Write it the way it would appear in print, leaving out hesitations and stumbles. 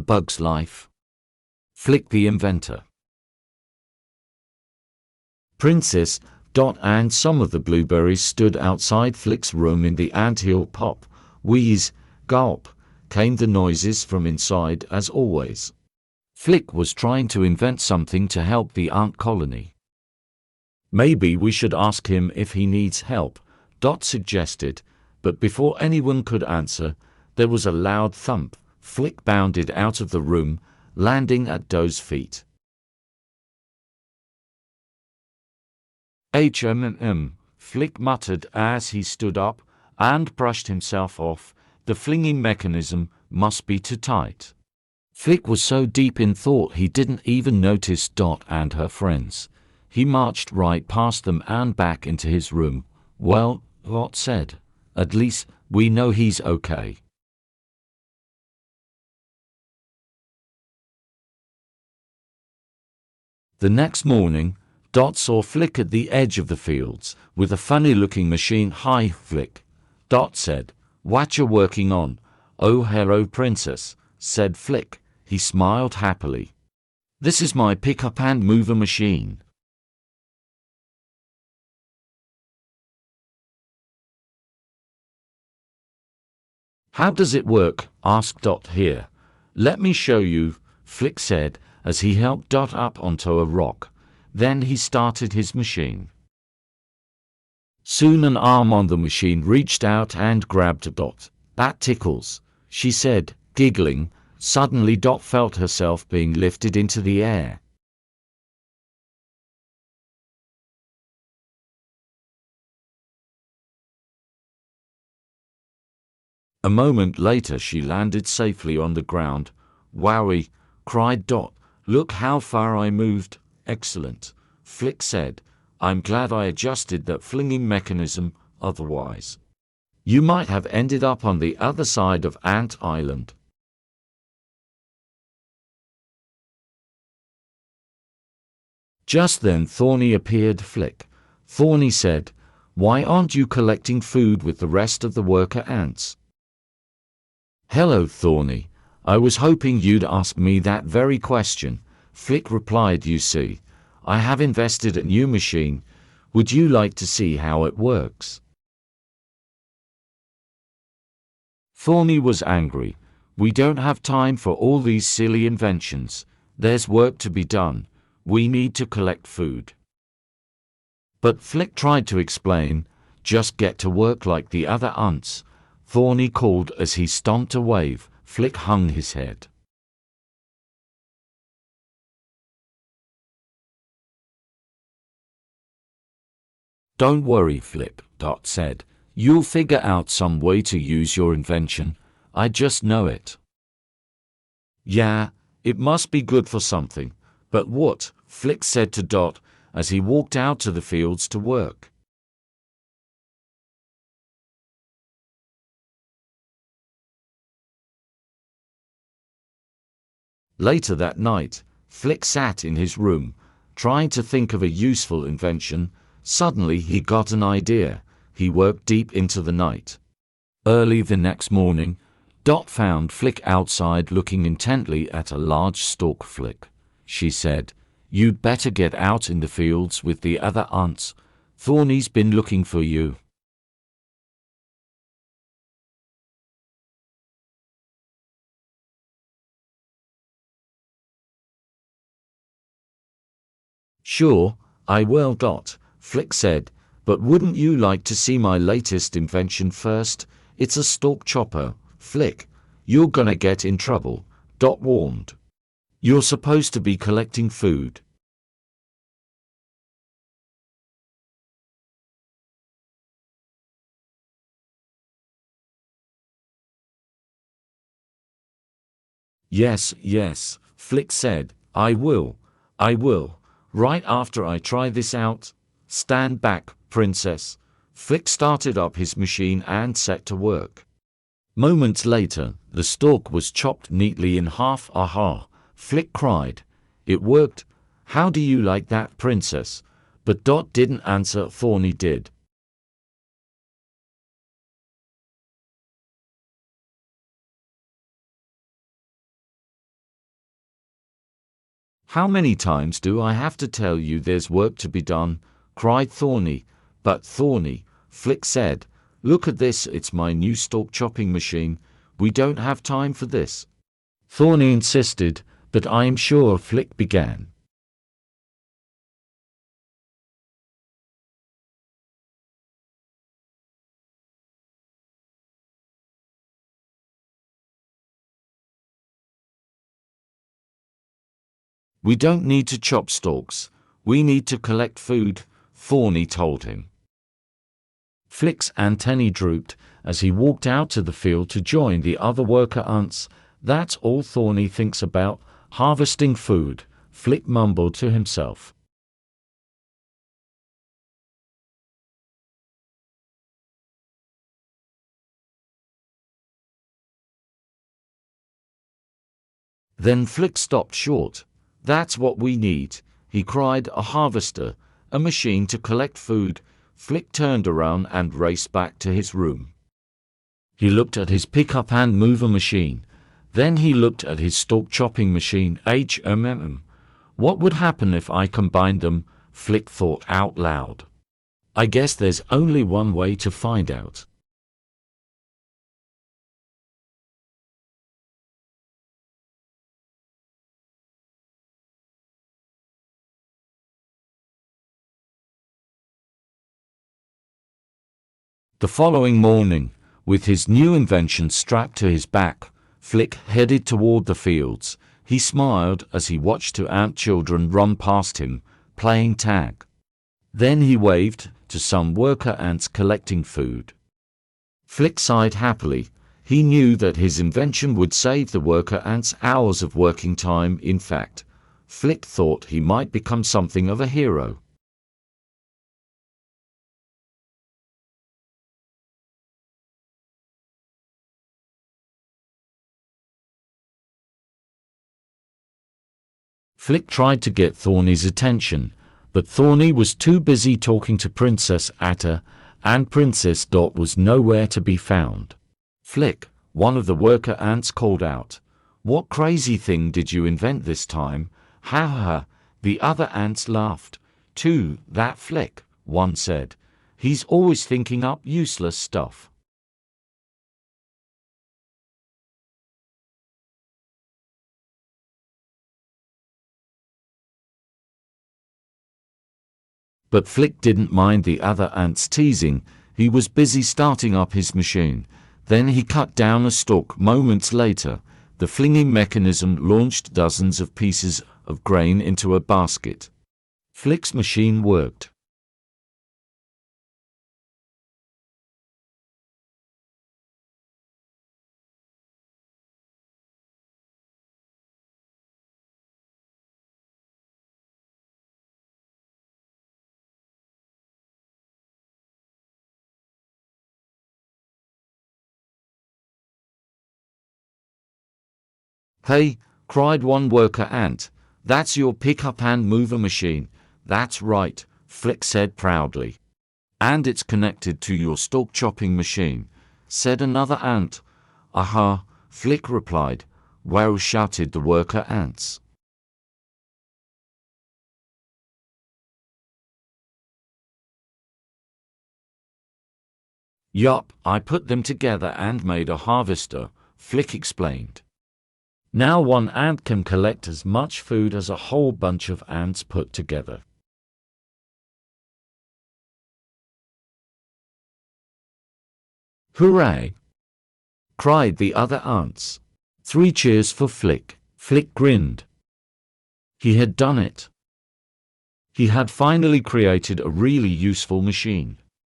Bug's Life. Flick the Inventor. Princess, Dot and some of the blueberries stood outside Flick's room in the anthill. Pop, wheeze, gulp, came the noises from inside as always. Flick was trying to invent something to help the ant colony. Maybe we should ask him if he needs help, Dot suggested, but before anyone could answer, there was a loud thump. Flick bounded out of the room, landing at Dot's feet. Flick muttered as he stood up and brushed himself off. The flinging mechanism must be too tight. Flick was so deep in thought he didn't even notice Dot and her friends. He marched right past them and back into his room. Well, Dot said, at least we know he's okay. The next morning, Dot saw Flick at the edge of the fields, with a funny-looking machine. "Hi, Flick," Dot said. "What you working on?" "Oh, hello, Princess," said Flick. He smiled happily. "This is my pick-up-and-mover machine." "How does it work?" asked Dot. "Here, let me show you," Flick said, as he helped Dot up onto a rock. Then he started his machine. Soon an arm on the machine reached out and grabbed Dot. "That tickles," she said, giggling. Suddenly Dot felt herself being lifted into the air. A moment later she landed safely on the ground. "Wowie!" cried Dot. "Look how far I moved." "Excellent," Flick said. "I'm glad I adjusted that flinging mechanism, otherwise you might have ended up on the other side of Ant Island." Just then Thorny appeared. "Flick," Thorny said, "why aren't you collecting food with the rest of the worker ants?" "Hello, Thorny. I was hoping you'd ask me that very question," Flick replied. "You see, I have invested in a new machine. Would you like to see how it works?" Thorny was angry. "We don't have time for all these silly inventions. There's work to be done. We need to collect food." But Flick tried to explain. "Just get to work like the other ants," Thorny called as he stomped a wave. Flick hung his head. "Don't worry, Flick," Dot said. "You'll figure out some way to use your invention. I just know it." "Yeah, it must be good for something. But what?" Flick said to Dot as he walked out to the fields to work. Later that night, Flick sat in his room, trying to think of a useful invention. Suddenly he got an idea. He worked deep into the night. Early the next morning, Dot found Flick outside looking intently at a large stalk. "Flick," she said, "you'd better get out in the fields with the other ants. Thorny's been looking for you." "Sure, I will, Dot," Flick said, "but wouldn't you like to see my latest invention first? It's a stalk chopper." "Flick, you're gonna get in trouble," Dot warned. "You're supposed to be collecting food." Yes, Flick said, I will. Right after I try this out." "Stand back, Princess." Flick started up his machine and set to work. Moments later, the stalk was chopped neatly in half. "Aha!" Flick cried. "It worked. How do you like that, Princess?" But Dot didn't answer. Thorny did. How many times do I have to tell you there's work to be done? Cried Thorny. But Thorny, Flick said, look at this, it's my new stalk chopping machine. We don't have time for this. Thorny insisted, but I am sure, Flick began. We don't need to chop stalks. We need to collect food, Thorny told him. Flick's antennae drooped as he walked out to the field to join the other worker ants. That's all Thorny thinks about, harvesting food, Flick mumbled to himself. Then Flick stopped short. That's what we need, he cried, a harvester, a machine to collect food. Flick turned around and raced back to his room. He looked at his pick-up and mover machine. Then he looked at his stalk chopping machine. What would happen if I combined them? Flick thought out loud. I guess there's only one way to find out. The following morning, with his new invention strapped to his back, Flick headed toward the fields. He smiled as he watched two ant children run past him, playing tag. Then he waved to some worker ants collecting food. Flick sighed happily. He knew that his invention would save the worker ants hours of working time. In fact, Flick thought he might become something of a hero. Flick tried to get Thorny's attention, but Thorny was too busy talking to Princess Atta, and Princess Dot was nowhere to be found. Flick, one of the worker ants, called out, "What crazy thing did you invent this time?" "Ha ha ha," the other ants laughed. "Too, that Flick," one said. "He's always thinking up useless stuff." But Flick didn't mind the other ants teasing. He was busy starting up his machine. Then he cut down a stalk. Moments later, the flinging mechanism launched dozens of pieces of grain into a basket. Flick's machine worked. "Hey," cried one worker ant, "that's your pick-up and mover machine." "That's right," Flick said proudly. "And it's connected to your stalk chopping machine," said another ant. "Aha," Flick replied. "Wow," shouted the worker ants. "Yup, I put them together and made a harvester," Flick explained. "Now one ant can collect as much food as a whole bunch of ants put together." "Hooray!" cried the other ants. 3 cheers for Flick. Flick grinned. He had done it. He had finally created a really useful machine.